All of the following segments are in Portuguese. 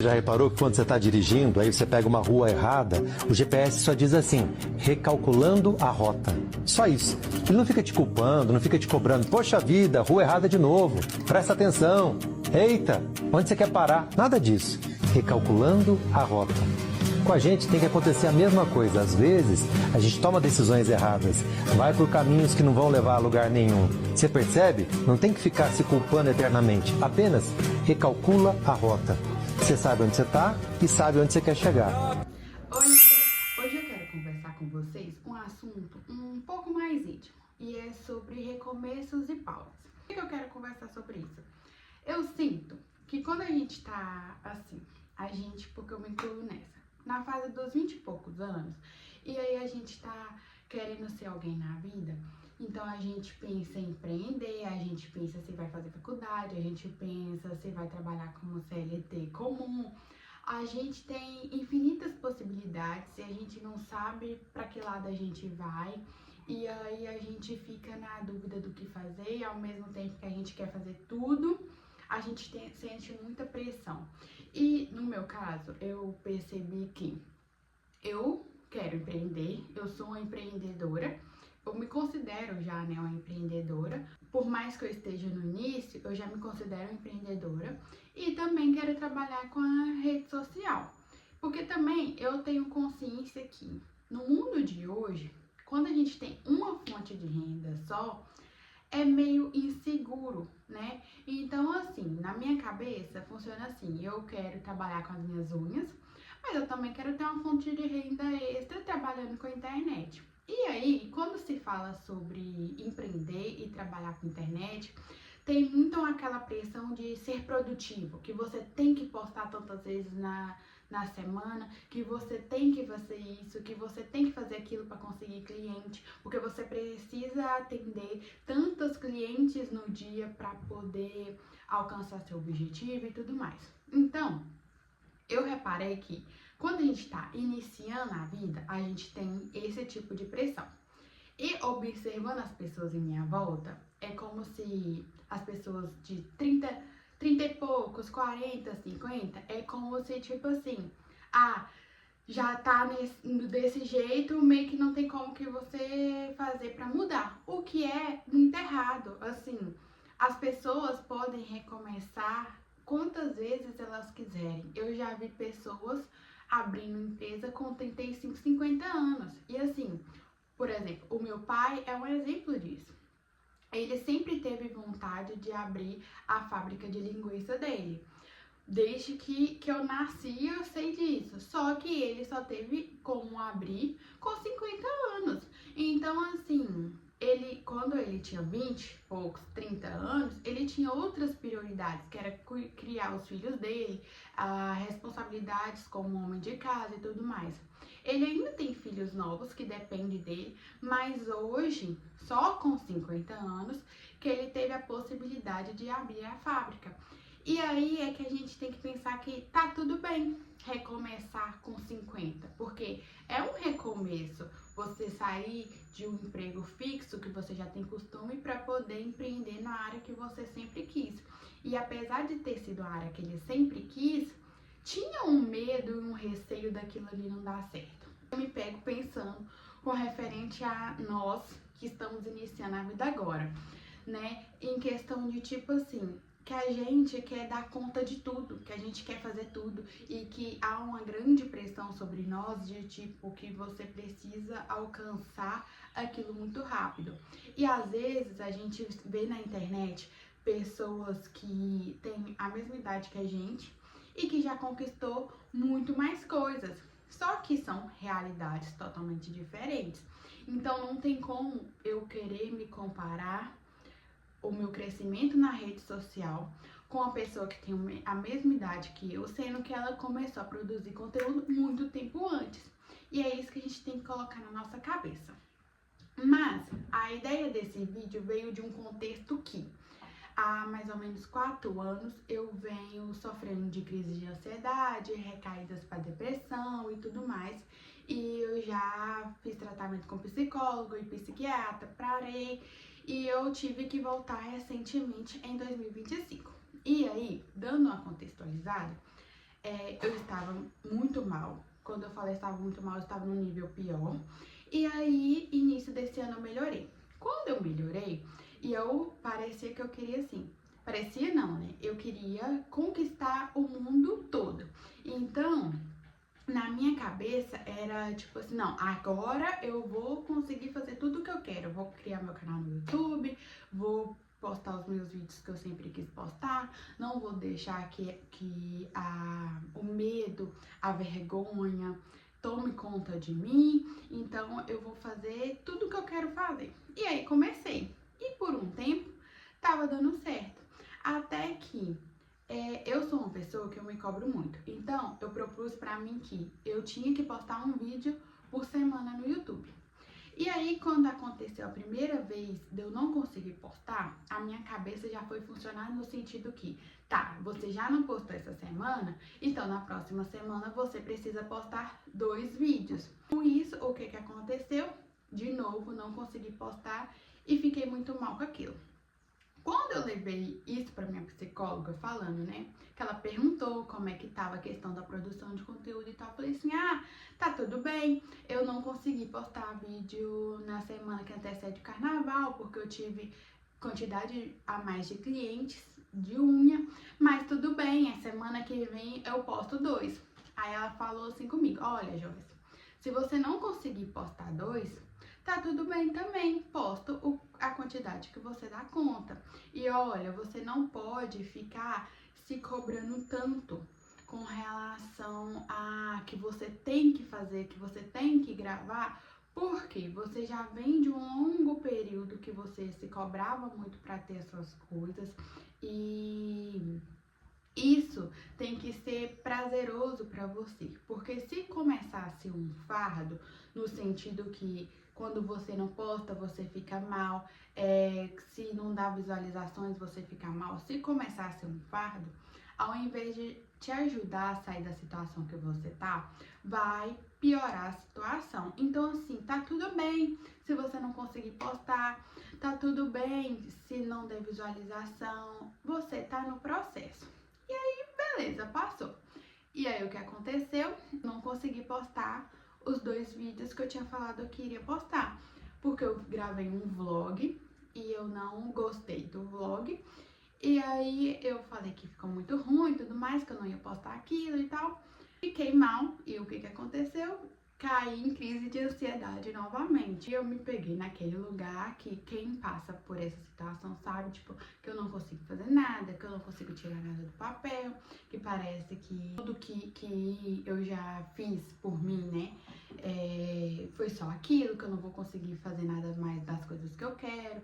Já reparou que quando você está dirigindo, aí você pega uma rua errada, o GPS só diz assim, recalculando a rota. Só isso. Ele não fica te culpando, não fica te cobrando. Poxa vida, rua errada de novo. Presta atenção. Eita, onde você quer parar? Nada disso. Recalculando a rota. Com a gente tem que acontecer a mesma coisa. Às vezes, a gente toma decisões erradas, vai por caminhos que não vão levar a lugar nenhum. Você percebe? Não tem que ficar se culpando eternamente. Apenas recalcula a rota. Você sabe onde você está e sabe onde você quer chegar. Hoje eu quero conversar com vocês um assunto um pouco mais íntimo. E é sobre recomeços e pausas. Por que eu quero conversar sobre isso? Eu sinto que quando a gente tá assim, porque eu me incluo nessa, na fase dos 20 e poucos anos, e aí a gente tá querendo ser alguém na vida, então a gente pensa em empreender, a gente pensa se vai fazer faculdade, a gente pensa se vai trabalhar como CLT comum, a gente tem infinitas possibilidades e a gente não sabe para que lado a gente vai, e aí a gente fica na dúvida do que fazer e ao mesmo tempo que a gente quer fazer tudo, a gente sente muita pressão. E no meu caso, eu percebi que eu quero empreender, eu sou uma empreendedora, eu me considero já, né, uma empreendedora. Por mais que eu esteja no início, eu já me considero empreendedora e também quero trabalhar com a rede social. Porque também eu tenho consciência que no mundo de hoje, quando a gente tem uma fonte de renda só, é meio inseguro, né? Então, assim, na minha cabeça funciona assim, eu quero trabalhar com as minhas unhas, mas eu também quero ter uma fonte de renda extra trabalhando com a internet. E aí, quando se fala sobre empreender e trabalhar com internet, tem muito aquela pressão de ser produtivo, que você tem que postar tantas vezes na semana, que você tem que fazer isso, que você tem que fazer aquilo para conseguir cliente, porque você precisa atender tantos clientes no dia para poder alcançar seu objetivo e tudo mais. Então, eu reparei que quando a gente está iniciando a vida, a gente tem esse tipo de pressão. E observando as pessoas em minha volta, é como se as pessoas de 30 e poucos, 40, 50, é como se tipo assim, já tá desse jeito, meio que não tem como que você fazer pra mudar. O que é muito errado, assim, as pessoas podem recomeçar quantas vezes elas quiserem. Eu já vi pessoas abrindo empresa com 35, 50 anos. E assim, por exemplo, o meu pai é um exemplo disso. Ele sempre teve vontade de abrir a fábrica de linguiça dele. Desde que eu nasci, eu sei disso. Só que ele só teve como abrir com 50 anos. Então, assim, quando ele tinha 20 e poucos, 30 anos, ele tinha outras prioridades, que era criar os filhos dele, responsabilidades como homem de casa e tudo mais. Ele ainda tem filhos novos que dependem dele, mas hoje, só com 50 anos, que ele teve a possibilidade de abrir a fábrica. E aí é que a gente tem que pensar que tá tudo bem recomeçar com 50, porque é um recomeço você sair de um emprego fixo que você já tem costume para poder empreender na área que você sempre quis. E apesar de ter sido a área que ele sempre quis, tinha um medo e um receio daquilo ali não dar certo. Eu me pego pensando com referente a nós que estamos iniciando a vida agora, né? Em questão de tipo assim, que a gente quer dar conta de tudo, que a gente quer fazer tudo e que há uma grande pressão sobre nós de tipo que você precisa alcançar aquilo muito rápido. E às vezes a gente vê na internet pessoas que têm a mesma idade que a gente e que já conquistou muito mais coisas, só que são realidades totalmente diferentes. Então não tem como eu querer me comparar o meu crescimento na rede social com a pessoa que tem a mesma idade que eu, sendo que ela começou a produzir conteúdo muito tempo antes. E é isso que a gente tem que colocar na nossa cabeça. Mas a ideia desse vídeo veio de um contexto que há mais ou menos 4 anos eu venho sofrendo de crise de ansiedade, recaídas para depressão e tudo mais. E eu já fiz tratamento com psicólogo e psiquiatra, parei e eu tive que voltar recentemente em 2025. E aí, dando uma contextualizada, eu estava muito mal. Quando eu falei estava muito mal, eu estava num nível pior. E aí, início desse ano eu melhorei. Quando eu melhorei, e eu parecia que eu queria assim. Parecia não, né? Eu queria conquistar o mundo todo. Então, na minha cabeça era tipo assim, não, agora eu vou conseguir fazer tudo o que eu quero. Eu vou criar meu canal no YouTube, vou postar os meus vídeos que eu sempre quis postar, não vou deixar que o medo, a vergonha tome conta de mim, então eu vou fazer tudo o que eu quero fazer. E aí comecei, e por um tempo tava dando certo, até que eu sou uma pessoa que eu me cobro muito, então eu propus pra mim que eu tinha que postar um vídeo por semana no YouTube. E aí, quando aconteceu a primeira vez de eu não conseguir postar, a minha cabeça já foi funcionar no sentido que, tá, você já não postou essa semana, então na próxima semana você precisa postar 2 vídeos. Com isso, o que aconteceu? De novo, não consegui postar e fiquei muito mal com aquilo. Quando eu levei isso para minha psicóloga falando, né, que ela perguntou como é que tava a questão da produção de conteúdo e tal, eu falei assim, tá tudo bem, eu não consegui postar vídeo na semana que antecede o carnaval, porque eu tive quantidade a mais de clientes de unha, mas tudo bem, a semana que vem eu posto 2. Aí ela falou assim comigo, olha, Joyce, se você não conseguir postar 2, tá tudo bem também, posto a quantidade que você dá conta. E olha, você não pode ficar se cobrando tanto com relação a que você tem que fazer, que você tem que gravar, porque você já vem de um longo período que você se cobrava muito para ter suas coisas e isso tem que ser prazeroso para você, porque se começasse um fardo, no sentido que quando você não posta, você fica mal, se não dá visualizações, você fica mal. Se começasse um fardo, ao invés de te ajudar a sair da situação que você tá, vai piorar a situação. Então, assim, tá tudo bem se você não conseguir postar, tá tudo bem se não der visualização, você tá no processo. E aí, beleza, passou. E aí, o que aconteceu? Não consegui postar os 2 vídeos que eu tinha falado que iria postar. Porque eu gravei um vlog e eu não gostei do vlog. E aí, eu falei que ficou muito ruim e tudo mais, que eu não ia postar aquilo e tal. Fiquei mal. E o que aconteceu? Caí em crise de ansiedade novamente. E eu me peguei naquele lugar que quem passa por essa situação sabe, tipo, que eu não consigo fazer nada, que eu não consigo tirar nada do papel, que parece que tudo que eu já fiz por mim, né, foi só aquilo, que eu não vou conseguir fazer nada mais das coisas que eu quero.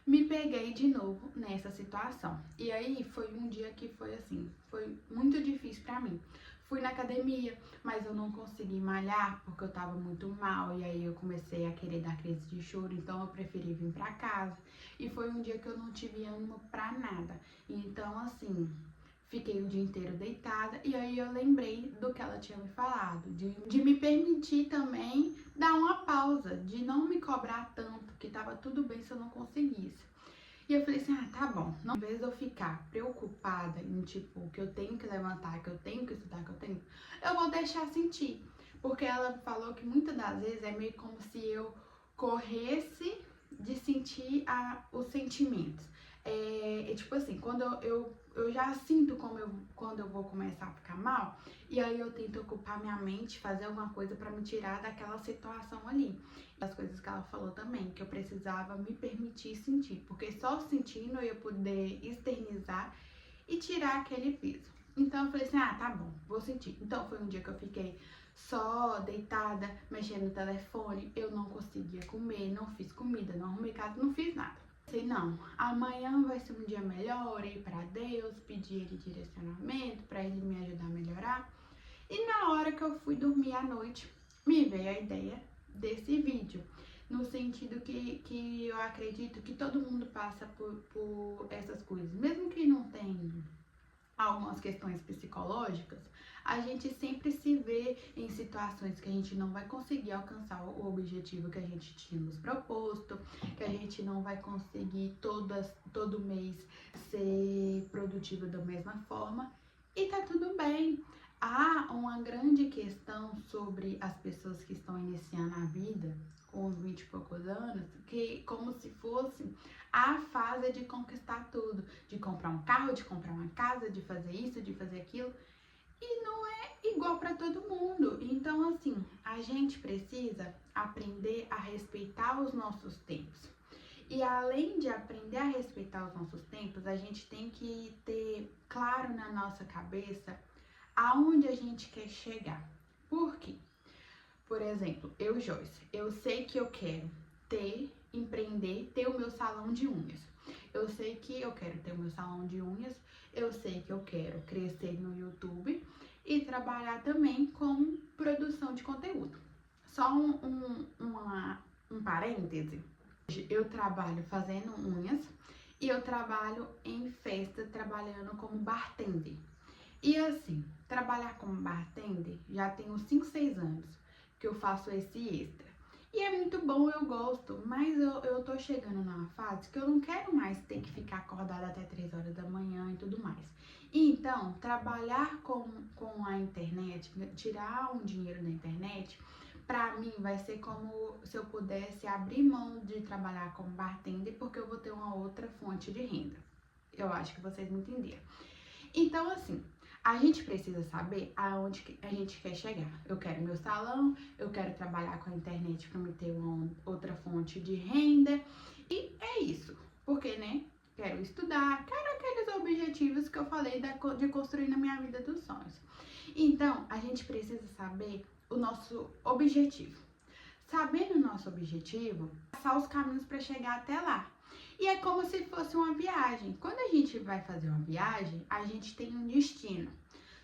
Me peguei de novo nessa situação. E aí foi um dia que foi assim, foi muito difícil pra mim. Fui na academia, mas eu não consegui malhar porque eu tava muito mal. E aí eu comecei a querer dar crise de choro, então eu preferi vir pra casa. E foi um dia que eu não tive ânimo pra nada. Então, assim, fiquei o dia inteiro deitada. E aí eu lembrei do que ela tinha me falado, de me permitir também dar uma pausa, de não me cobrar tanto, que tava tudo bem se eu não conseguisse. E eu falei assim, tá bom, não, em vez de eu ficar preocupada em, tipo, que eu tenho que levantar, que eu tenho que estudar, eu vou deixar sentir. Porque ela falou que muitas das vezes é meio como se eu corresse de sentir os sentimentos. Tipo assim, quando eu já sinto quando eu vou começar a ficar mal, e aí eu tento ocupar minha mente, fazer alguma coisa pra me tirar daquela situação ali. Das coisas que ela falou também, que eu precisava me permitir sentir, porque só sentindo eu ia poder externizar e tirar aquele peso. Então eu falei assim, tá bom, vou sentir. Então foi um dia que eu fiquei só deitada, mexendo no telefone, eu não conseguia comer, não fiz comida, não arrumei casa, não fiz nada. Sei não, amanhã vai ser um dia melhor, orei pra Deus, pedi ele direcionamento pra ele me ajudar a melhorar. E na hora que eu fui dormir à noite, me veio a ideia desse vídeo, no sentido que eu acredito que todo mundo passa por essas coisas, mesmo que não tenha algumas questões psicológicas, a gente sempre se vê em situações que a gente não vai conseguir alcançar o objetivo que a gente tinha nos proposto, que a gente não vai conseguir todo mês ser produtivo da mesma forma, e tá tudo bem. há uma grande questão sobre as pessoas que estão iniciando a vida com os 20 e poucos anos, que como se fosse a fase de conquistar tudo, de comprar um carro, de comprar uma casa, de fazer isso, de fazer aquilo, e não é igual para todo mundo. Então, assim, a gente precisa aprender a respeitar os nossos tempos. E além de aprender a respeitar os nossos tempos, a gente tem que ter claro na nossa cabeça aonde a gente quer chegar. Por quê? Por exemplo, eu, Joyce, eu sei que eu quero empreender, ter o meu salão de unhas. Eu sei que eu quero ter o meu salão de unhas, eu sei que eu quero crescer no YouTube e trabalhar também com produção de conteúdo. Só um parêntese. Eu trabalho fazendo unhas e eu trabalho em festa trabalhando como bartender. E assim, trabalhar como bartender já tem uns 5, 6 anos que eu faço esse extra. E é muito bom, eu gosto, mas eu tô chegando numa fase que eu não quero mais ter que ficar acordada até 3 horas da manhã e tudo mais. Então, trabalhar com a internet, tirar um dinheiro da internet, pra mim vai ser como se eu pudesse abrir mão de trabalhar como bartender, porque eu vou ter uma outra fonte de renda. Eu acho que vocês me entenderam. Então, assim, a gente precisa saber aonde a gente quer chegar. Eu quero meu salão, eu quero trabalhar com a internet para me ter uma outra fonte de renda. E é isso. Porque, né? Quero estudar, quero aqueles objetivos que eu falei de construir na minha vida dos sonhos. Então, a gente precisa saber o nosso objetivo. Sabendo o nosso objetivo, passar os caminhos para chegar até lá. E é como se fosse uma viagem. Quando a gente vai fazer uma viagem, a gente tem um destino.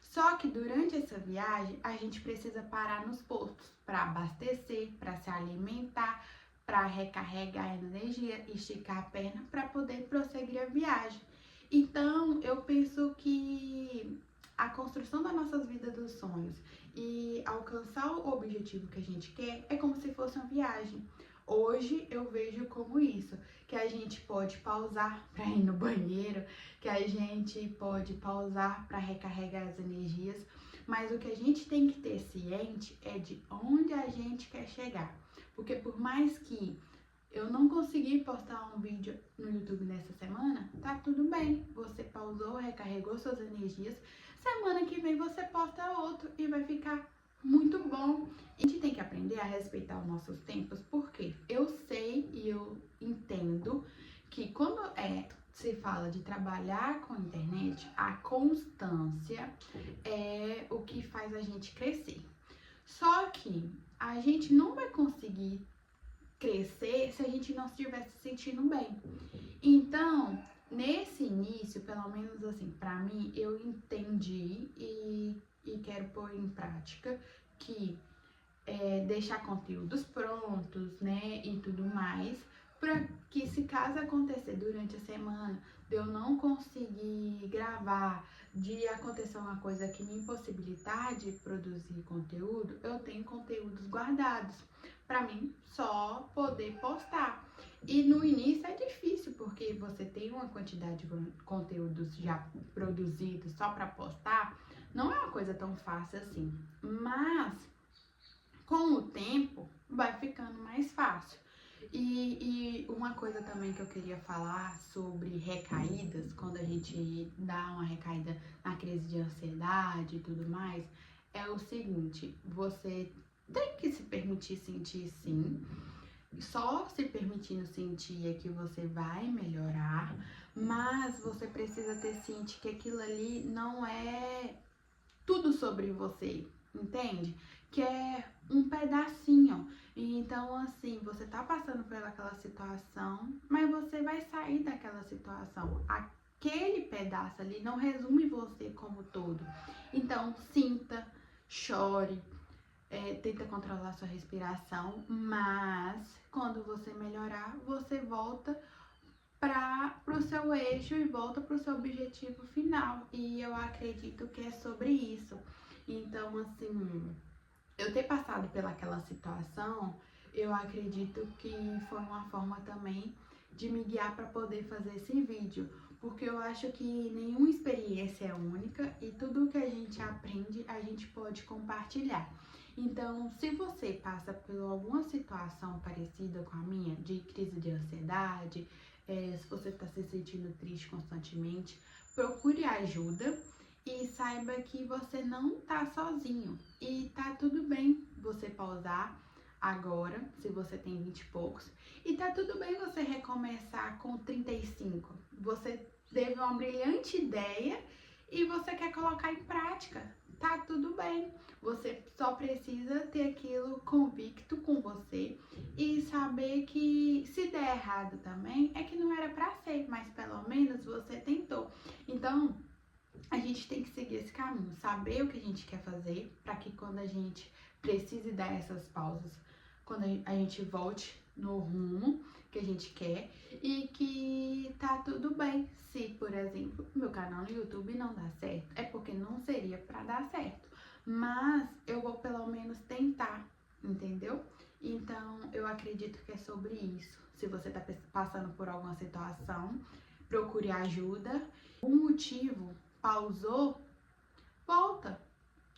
Só que durante essa viagem, a gente precisa parar nos postos para abastecer, para se alimentar, para recarregar a energia, esticar a perna para poder prosseguir a viagem. Então, eu penso que a construção das nossas vidas dos sonhos e alcançar o objetivo que a gente quer é como se fosse uma viagem. Hoje eu vejo como isso, que a gente pode pausar para ir no banheiro, que a gente pode pausar para recarregar as energias, mas o que a gente tem que ter ciente é de onde a gente quer chegar. Porque por mais que eu não consegui postar um vídeo no YouTube nessa semana, tá tudo bem. Você pausou, recarregou suas energias. Semana que vem você posta outro e vai ficar muito bom. A gente tem que aprender a respeitar os nossos tempos, porque eu sei e eu entendo que quando se fala de trabalhar com a internet, a constância é o que faz a gente crescer. Só que a gente não vai conseguir crescer se a gente não estiver se sentindo bem. Então, nesse início, pelo menos assim, pra mim, eu entendi e quero pôr em prática que deixar conteúdos prontos, né, e tudo mais, para que se caso acontecer durante a semana de eu não conseguir gravar, de acontecer uma coisa que me impossibilitar de produzir conteúdo, eu tenho conteúdos guardados para mim só poder postar. E no início é difícil, porque você tem uma quantidade de conteúdos já produzidos só para postar, não é uma coisa tão fácil assim, mas com o tempo vai ficando mais fácil. E uma coisa também que eu queria falar sobre recaídas, quando a gente dá uma recaída na crise de ansiedade e tudo mais, é o seguinte: você tem que se permitir sentir, sim. Só se permitindo sentir é que você vai melhorar, mas você precisa ter ciente que aquilo ali não é tudo sobre você, entende? Que é um pedacinho. Então, assim, você tá passando por aquela situação, mas você vai sair daquela situação. Aquele pedaço ali não resume você como todo. Então, sinta, chore, tenta controlar sua respiração, mas quando você melhorar, você volta para o seu eixo e volta para o seu objetivo final. E eu acredito que é sobre isso. Então, assim, eu ter passado pelaquela situação, eu acredito que foi uma forma também de me guiar para poder fazer esse vídeo. porque eu acho que nenhuma experiência é única e tudo que a gente aprende, a gente pode compartilhar. Então, se você passa por alguma situação parecida com a minha, de crise de ansiedade, se você está se sentindo triste constantemente, procure ajuda e saiba que você não tá sozinho. E tá tudo bem você pausar agora, se você tem 20 e poucos, e tá tudo bem você recomeçar com 35. Você teve uma brilhante ideia e você quer colocar em prática. Tá tudo bem. Você só precisa ter aquilo convicto com você e saber que se der errado também, é que não era pra ser, mas pelo menos você tentou. Então, a gente tem que seguir esse caminho, saber o que a gente quer fazer, para que quando a gente precise dar essas pausas, quando a gente volte no rumo que a gente quer e que tá tudo bem. Se, por exemplo, meu canal no YouTube não dá certo, é porque não seria para dar certo, mas eu vou pelo menos tentar, entendeu? Então, eu acredito que é sobre isso. Se você tá passando por alguma situação, procure ajuda. O motivo pausou, volta,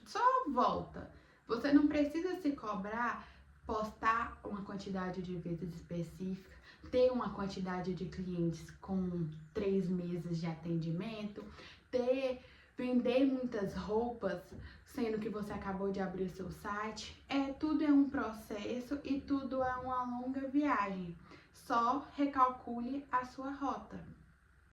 só volta. Você não precisa se cobrar, postar uma quantidade de vezes específica, ter uma quantidade de clientes com 3 meses de atendimento, vender muitas roupas, sendo que você acabou de abrir o seu site. Tudo é um processo e tudo é uma longa viagem. Só recalcule a sua rota.